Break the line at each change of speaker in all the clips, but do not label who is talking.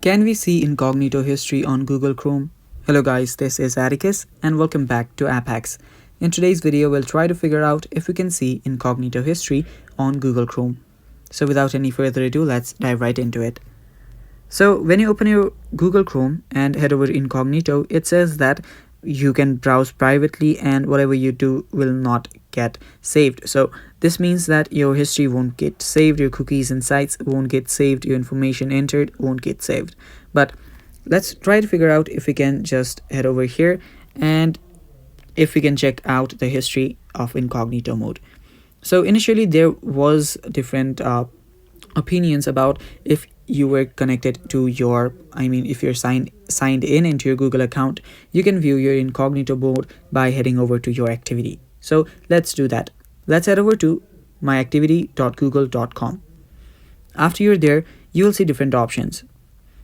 Can we see incognito history on Google Chrome? Hello guys, this is Atticus and welcome back to App Hacks. In today's video, we'll try to figure out if we can see incognito history on Google Chrome. So without any further ado, let's dive right into it. So when you open your Google Chrome and head over to incognito, it says that you can browse privately and whatever you do will not get saved. So this means that your history won't get saved, your cookies and sites won't get saved, your information entered won't get saved. But let's try to figure out if we can just head over here and if we can check out the history of incognito mode. So initially there was different opinions about if you were connected to your, if you're signed in into your Google account, you can view your incognito mode by heading over to your activity. So let's do that. Let's head over to myactivity.google.com. After you're there, you will see different options.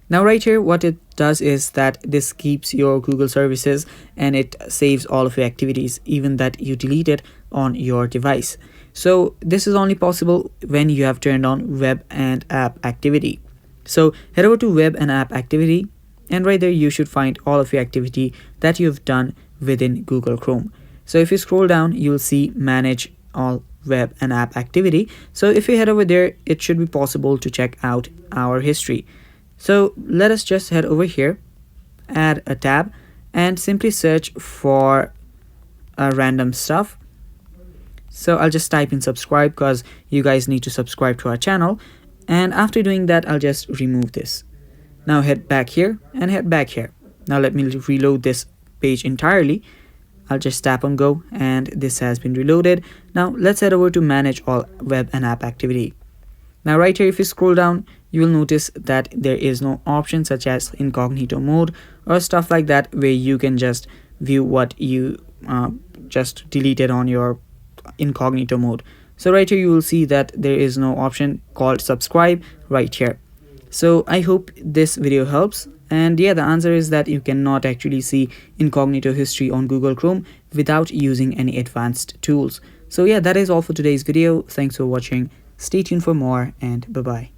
Now right here, what it does is that this keeps your Google services and it saves all of your activities, even that you deleted on your device. So this is only possible when you have turned on web and app activity. So head over to web and app activity, and right there you should find all of your activity that you've done within Google Chrome. So if you scroll down, you'll see manage all web and app activity. So if you head over there, it should be possible to check out our history. So let us just head over here, add a tab, and simply search for random stuff. So I'll just type in subscribe because you guys need to subscribe to our channel. And after doing that, I'll just remove this. Now head back here and head back here. Now let me reload this page entirely. I'll just tap on go and this has been reloaded. Now let's head over to manage all web and app activity. Now right here, if you scroll down, you will notice that there is no option such as incognito mode or stuff like that where you can just view what you just deleted on your incognito mode. So right here you will see that there is no option called subscribe right here. So I hope this video helps, and yeah, the answer is that you cannot actually see incognito history on Google Chrome without using any advanced tools. So yeah, that is all for today's video. Thanks for watching. Stay tuned for more, and bye bye.